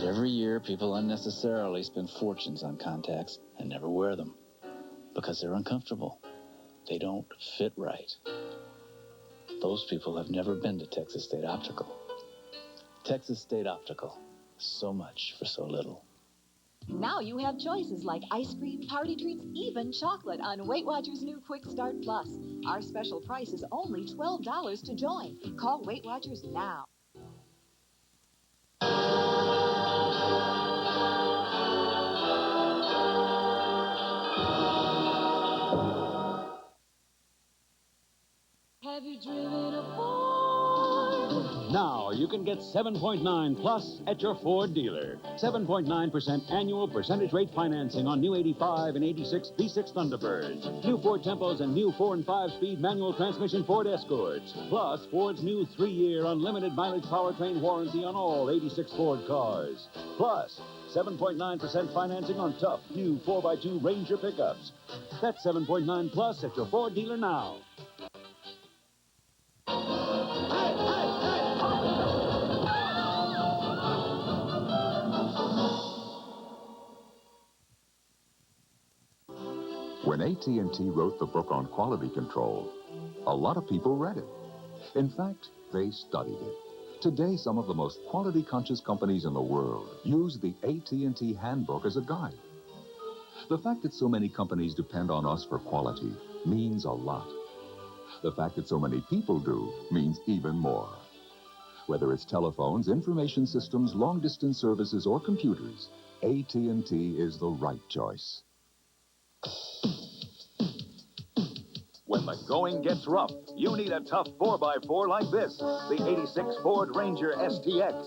every year, people unnecessarily spend fortunes on contacts and never wear them because they're uncomfortable. They don't fit right. Those people have never been to Texas State Optical. Texas State Optical. So much for so little. Now you have choices like ice cream, party treats, even chocolate on Weight Watchers' new Quick Start Plus. Our special price is only $12 to join. Call Weight Watchers now. Have you driven a Ford? Now you can get 7.9 plus at your Ford dealer. 7.9% annual percentage rate financing on new 85 and 86 V6 Thunderbirds, new Ford Tempos, and new 4 and 5-speed manual transmission Ford Escorts. Plus Ford's new 3-year unlimited mileage powertrain warranty on all 86 Ford cars. Plus 7.9% financing on tough new 4x2 Ranger pickups. That's 7.9 plus at your Ford dealer now. When AT&T wrote the book on quality control, a lot of people read it. In fact, they studied it. Today, some of the most quality-conscious companies in the world use the AT&T handbook as a guide. The fact that so many companies depend on us for quality means a lot. The fact that so many people do means even more. Whether it's telephones, information systems, long-distance services, or computers, AT&T is the right choice. When the going gets rough, you need a tough 4x4 like this, the 86 Ford Ranger STX.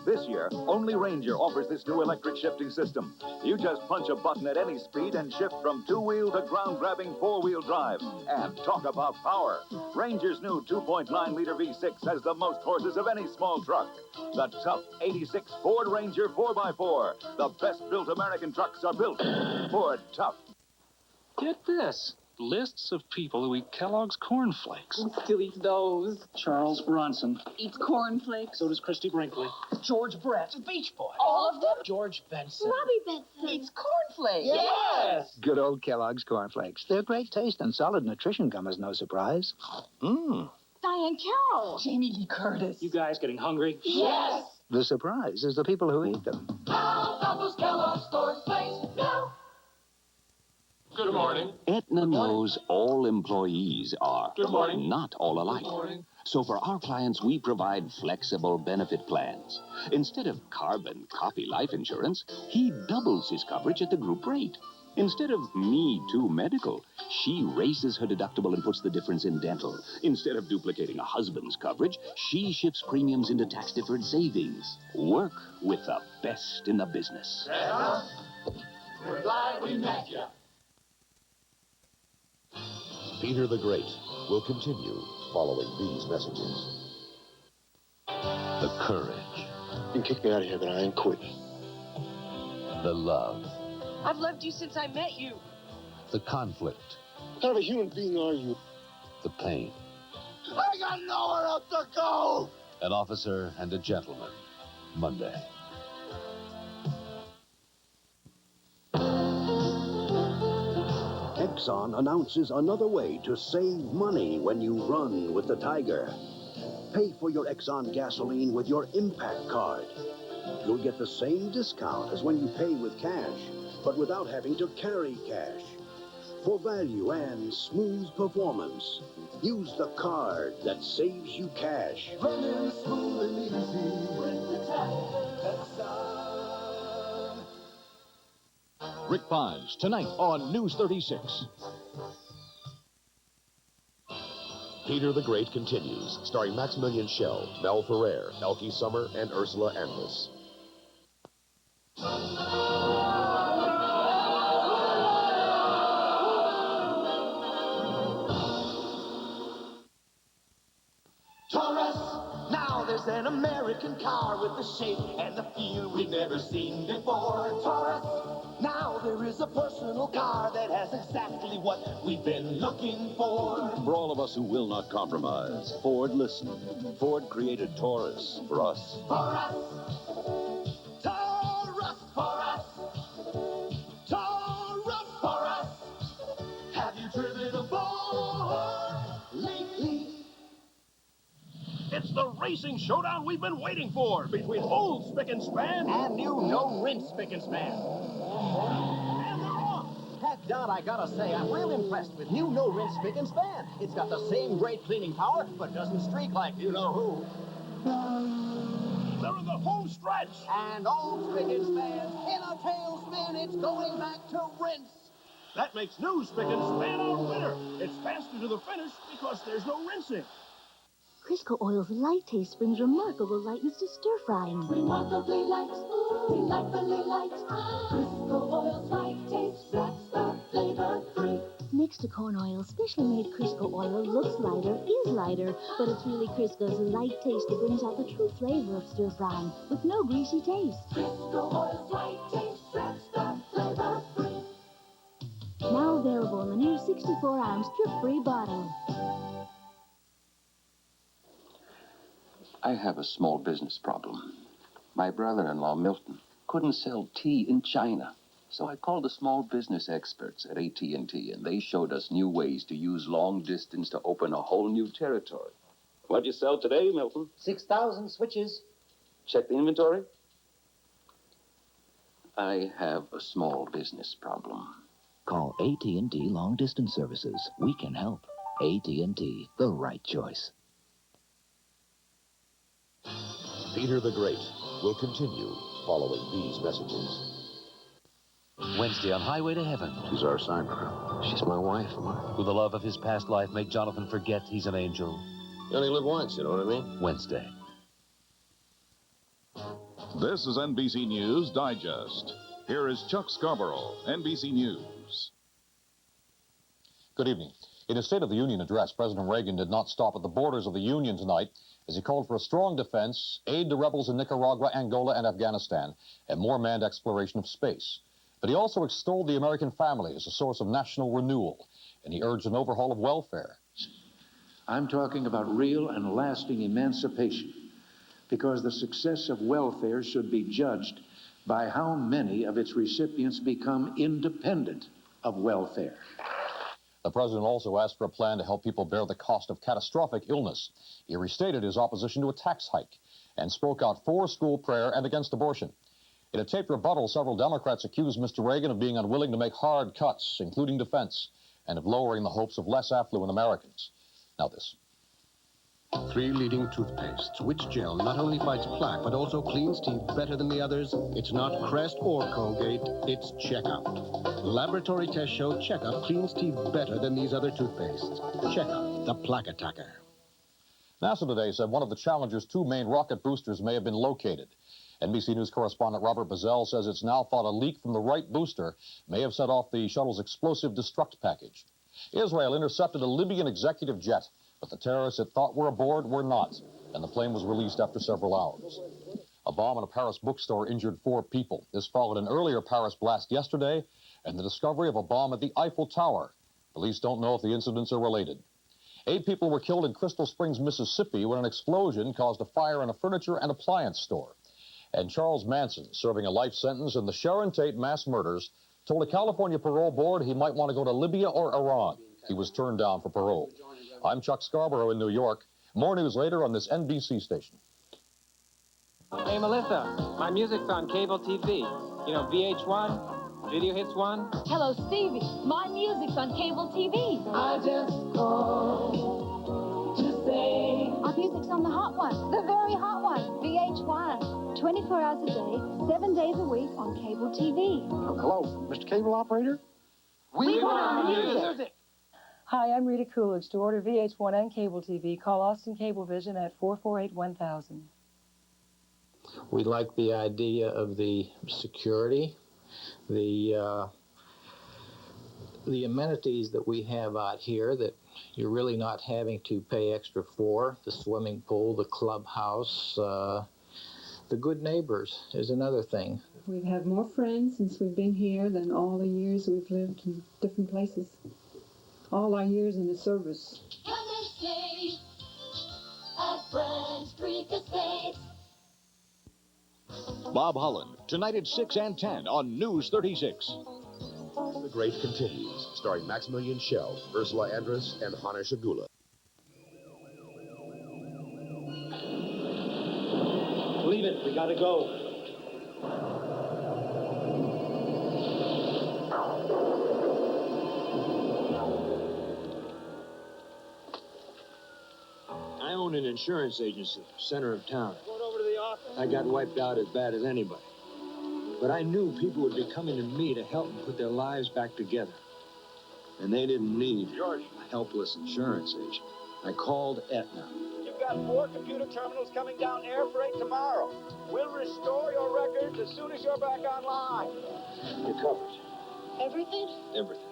This year, only Ranger offers this new electric shifting system. You just punch a button at any speed and shift from two-wheel to ground-grabbing four-wheel drive. And talk about power. Ranger's new 2.9-liter V6 has the most horses of any small truck. The tough 86 Ford Ranger 4x4. The best-built American trucks are built Ford tough. Get this. Lists of people who eat Kellogg's Corn Flakes. Who still eats those? Charles Bronson. Eats Corn Flakes. So does Christy Brinkley. George Brett. Beach Boy. All of them? George Benson. Robbie Benson. Eats Corn Flakes. Yes! Good old Kellogg's Corn Flakes. They're great taste and solid nutrition come as no surprise. Diane Carroll. Jamie Lee Curtis. You guys getting hungry? Yes! The surprise is the people who eat them. How those Kellogg's Corn Flakes now? Good morning. Aetna knows all employees are Good morning. not all alike. Good morning. So for our clients, we provide flexible benefit plans. Instead of carbon copy life insurance, he doubles his coverage at the group rate. Instead of Me Too Medical, she raises her deductible and puts the difference in dental. Instead of duplicating a husband's coverage, she shifts premiums into tax-deferred savings. Work with the best in the business. Yeah. We're glad we met you. Peter the Great will continue following these messages. The courage. You can kick me out of here, but I ain't quitting. The love. I've loved you since I met you. The conflict. What kind of a human being are you? The pain. I got nowhere else to go! An officer and a gentleman. Monday. Exxon announces another way to save money when you run with the Tiger. Pay for your Exxon gasoline with your Impact card. You'll get the same discount as when you pay with cash, but without having to carry cash. For value and smooth performance, use the card that saves you cash. Running smooth and easy with the Tiger Exxon. Rick Bonds, tonight on News 36. Peter the Great continues, starring Maximilian Schell, Mel Ferrer, Elkie Summer, and Ursula Andress. Taurus! Now there's an American car with the shape and the feel we've never seen before. Taurus! Now there is a personal car that has exactly what we've been looking for. For all of us who will not compromise, Ford listened. Ford created Taurus for us. For us. Taurus! It's the racing showdown we've been waiting for between old Spick and Span and new no-rinse Spick and Span. And they're off. Heck, Don, I gotta say, I'm real impressed with new no-rinse Spick and Span. It's got the same great cleaning power, but doesn't streak like you-know-who. They're in the home stretch. And old Spick and Span's in a tailspin. It's going back to rinse. That makes new Spick and Span our winner. It's faster to the finish because there's no rinsing. Crisco Oil's light taste brings remarkable lightness to stir-frying. Remarkably light, delightfully light. Crisco Oil's light taste sets the flavor free. Next to corn oil, specially made Crisco Oil looks lighter, is lighter, but it's really Crisco's light taste that brings out the true flavor of stir-frying with no greasy taste. Crisco Oil's light taste sets the flavor free. Now available in the new 64-ounce drip-free bottle. I have a small business problem. My brother-in-law, Milton, couldn't sell tea in China. So I called the small business experts at AT&T, and they showed us new ways to use long distance to open a whole new territory. What'd you sell today, Milton? 6,000 switches. Check the inventory. I have a small business problem. Call AT&T Long Distance Services. We can help. AT&T, the right choice. Peter the Great will continue following these messages. Wednesday on Highway to Heaven. She's our cyber. She's my wife, Mark. Will the love of his past life make Jonathan forget he's an angel? You only live once, you know what I mean? Wednesday. This is NBC News Digest. Here is Chuck Scarborough, NBC News. Good evening. In his State of the Union address, President Reagan did not stop at the borders of the Union tonight as he called for a strong defense, aid to rebels in Nicaragua, Angola, and Afghanistan, and more manned exploration of space. But he also extolled the American family as a source of national renewal, and he urged an overhaul of welfare. I'm talking about real and lasting emancipation, because the success of welfare should be judged by how many of its recipients become independent of welfare. The president also asked for a plan to help people bear the cost of catastrophic illness. He restated his opposition to a tax hike and spoke out for school prayer and against abortion. In a taped rebuttal, several Democrats accused Mr. Reagan of being unwilling to make hard cuts, including defense, and of lowering the hopes of less affluent Americans. Now this. 3 leading toothpastes. Which gel not only fights plaque, but also cleans teeth better than the others? It's not Crest or Colgate, it's Checkup. Laboratory tests show Checkup cleans teeth better than these other toothpastes. Checkup, the plaque attacker. NASA today said one of the Challenger's 2 main rocket boosters may have been located. NBC News correspondent Robert Bazell says it's now thought a leak from the right booster may have set off the shuttle's explosive destruct package. Israel intercepted a Libyan executive jet, but the terrorists it thought were aboard were not, and the plane was released after several hours. A bomb in a Paris bookstore injured 4 people. This followed an earlier Paris blast yesterday and the discovery of a bomb at the Eiffel Tower. Police don't know if the incidents are related. 8 people were killed in Crystal Springs, Mississippi, when an explosion caused a fire in a furniture and appliance store. And Charles Manson, serving a life sentence in the Sharon Tate mass murders, told a California parole board he might want to go to Libya or Iran. He was turned down for parole. I'm Chuck Scarborough in New York. More news later on this NBC station. Hey, Melissa, my music's on cable TV. You know, VH1, Video Hits 1. Hello, Stevie. My music's on cable TV. I just called to say our music's on the hot one, the very hot one, VH1. 24 hours a day, 7 days a week on cable TV. Oh, hello, Mr. Cable Operator? We want music. Hi, I'm Rita Coolidge. To order VH1 and cable TV, call Austin Cablevision at 448-1000. We like the idea of the security, the amenities that we have out here that you're really not having to pay extra for. The swimming pool, the clubhouse, the good neighbors is another thing. We've had more friends since we've been here than all the years we've lived in different places. All our years in the service. Come and stay at Branch Creek Estates. Bob Holland, tonight at 6 and 10 on News 36. The Great continues, starring Maximilian Schell, Ursula Andress, and Hana Shagula. We gotta go. I own an insurance agency, center of town. Going over to the office? I got wiped out as bad as anybody. But I knew people would be coming to me to help them put their lives back together. And they didn't need a helpless insurance agent. I called Aetna. You've got 4 computer terminals coming down air freight tomorrow. We'll restore your records as soon as you're back online. You're covered. Everything? Everything.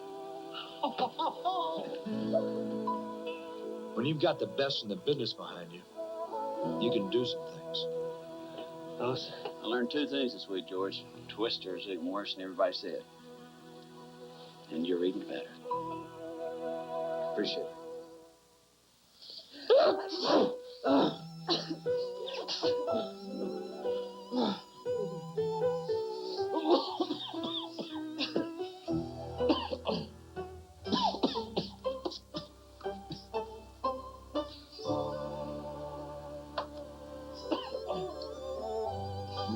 When you've got the best in the business behind you, you can do some things. Fellas, I learned 2 things this week, George. Twister is even worse than everybody said. And you're even better. Appreciate it.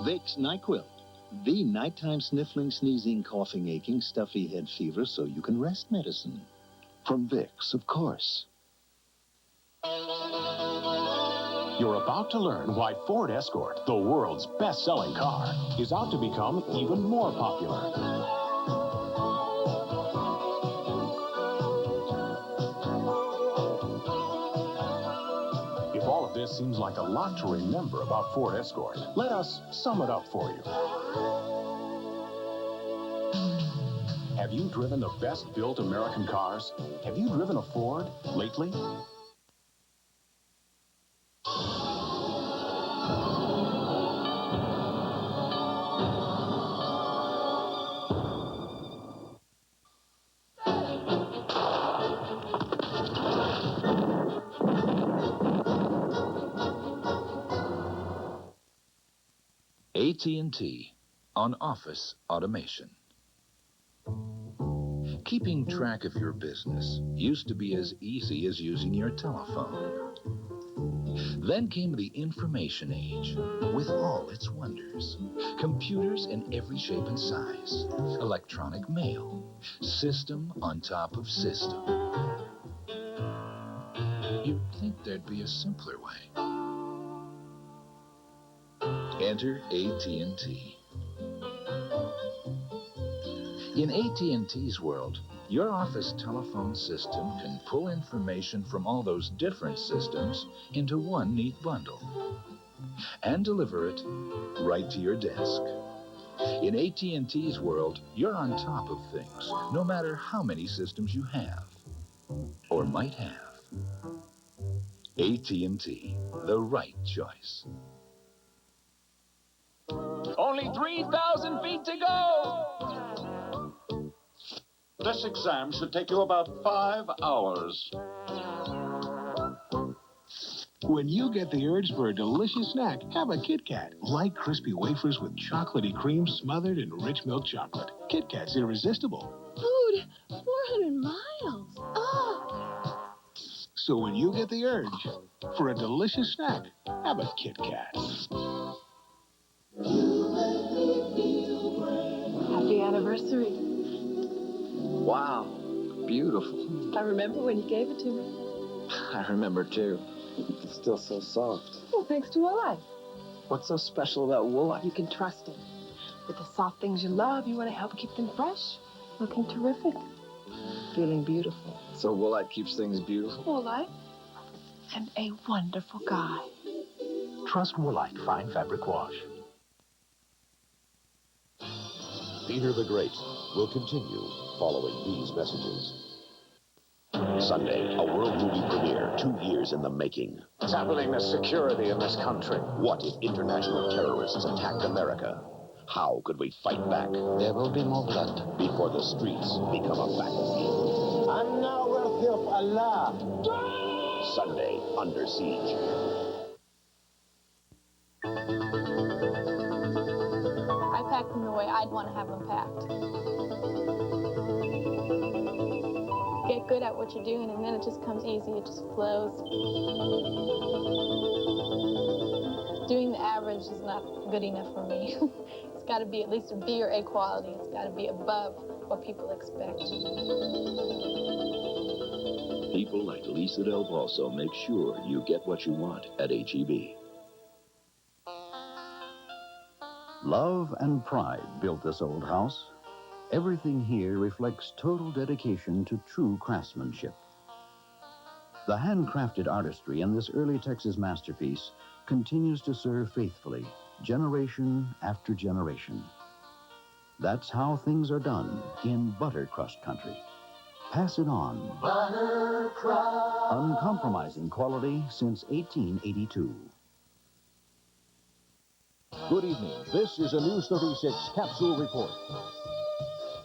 Vicks NyQuil, the nighttime sniffling, sneezing, coughing, aching, stuffy head fever so you can rest medicine. From Vicks, of course. You're about to learn why Ford Escort, the world's best-selling car, is out to become even more popular. If all of this seems like a lot to remember about Ford Escort, let us sum it up for you. Have you driven the best-built American cars? Have you driven a Ford lately? AT&T on office automation. Keeping track of your business used to be as easy as using your telephone. Then came the information age with all its wonders. Computers in every shape and size. Electronic mail. System on top of system. You'd think there'd be a simpler way. Enter AT&T. In AT&T's world, your office telephone system can pull information from all those different systems into one neat bundle and deliver it right to your desk. In AT&T's world, you're on top of things, no matter how many systems you have or might have. AT&T, the right choice. Only 3,000 feet to go! This exam should take you about 5 hours. When you get the urge for a delicious snack, have a Kit Kat. Light, crispy wafers with chocolatey cream smothered in rich milk chocolate. Kit Kat's irresistible. Food, 400 miles. Oh. So when you get the urge for a delicious snack, have a Kit Kat. Happy anniversary. Wow, beautiful. I remember when you gave it to me. I remember too. It's still so soft. Well, thanks to Woolite. What's so special about Woolite? You can trust it. With the soft things you love, you want to help keep them fresh, looking terrific, feeling beautiful. So Woolite keeps things beautiful? Woolite, and a wonderful guy. Trust Woolite Fine Fabric Wash. Peter the Great will continue following these messages. Sunday, a world movie premiere, 2 years in the making. What's happening to security in this country? What if international terrorists attacked America? How could we fight back? There will be more blood. Before the streets become a battlefield. I'm now worthy of Allah. Sunday, Under Siege. I packed them the way I'd want to have them packed. Get good at what you're doing, and then it just comes easy. It just flows. doing the average is not good enough for me. It's got to be at least a B or A quality. It's got to be above what people expect. People like Lisa Del Balso make sure you get what you want at H-E-B. Love and pride built this old house. Everything here reflects total dedication to true craftsmanship. The handcrafted artistry in this early Texas masterpiece continues to serve faithfully, generation after generation. That's how things are done in Buttercrust country. Pass it on. Buttercrust. Uncompromising quality since 1882. Good evening. This is a News 36 Capsule Report.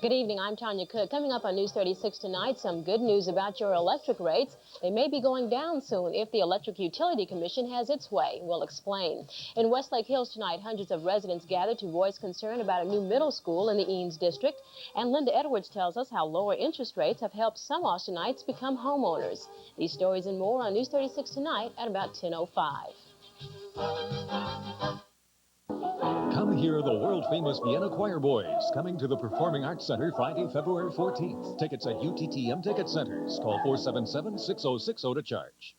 Good evening, I'm Tanya Cook. Coming up on News 36 tonight, some good news about your electric rates. They may be going down soon if the Electric Utility Commission has its way. We'll explain. In Westlake Hills tonight, hundreds of residents gathered to voice concern about a new middle school in the Eanes district. And Linda Edwards tells us how lower interest rates have helped some Austinites become homeowners. These stories and more on News 36 tonight at about 10:05. Come hear the world-famous Vienna Choir Boys coming to the Performing Arts Center Friday, February 14th. Tickets at UTTM Ticket Centers. Call 477-6060 to charge.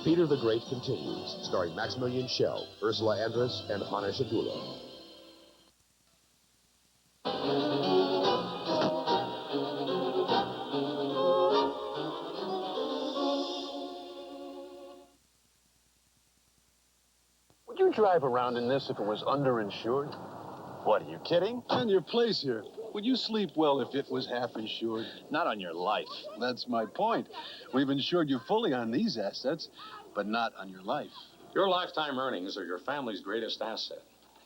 Peter the Great continues, starring Maximilian Schell, Ursula Andress, and Hanna Shadula. Would you drive around in this if it was underinsured? What, are you kidding? And your place here. Would you sleep well if it was half insured? Not on your life. That's my point. We've insured you fully on these assets, but not on your life. Your lifetime earnings are your family's greatest asset.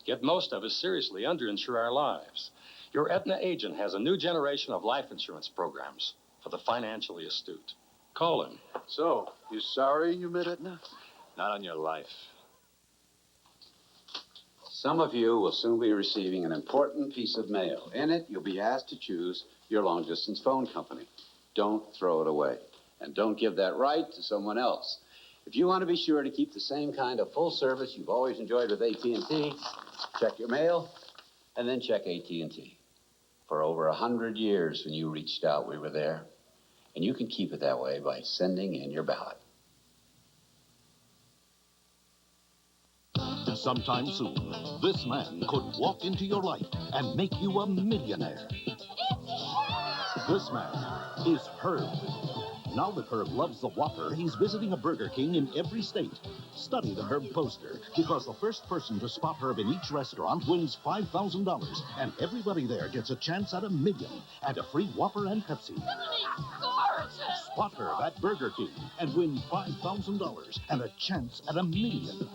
Yet most of us seriously underinsure our lives. Your Aetna agent has a new generation of life insurance programs for the financially astute. Call him. So, you sorry you met Aetna? Not on your life. Some of you will soon be receiving an important piece of mail. In it, you'll be asked to choose your long-distance phone company. Don't throw it away. And don't give that right to someone else. If you want to be sure to keep the same kind of full service you've always enjoyed with AT&T, check your mail, and then check AT&T. For over 100 years when you reached out, we were there. And you can keep it that way by sending in your ballot. Sometime soon, this man could walk into your life and make you a millionaire. This man is Herb. Now that Herb loves the Whopper, he's visiting a Burger King in every state. Study the Herb poster, because the first person to spot Herb in each restaurant wins $5,000, and everybody there gets a chance at $1 million and a free Whopper and Pepsi. Spot Herb at Burger King and win $5,000 and a chance at $1 million.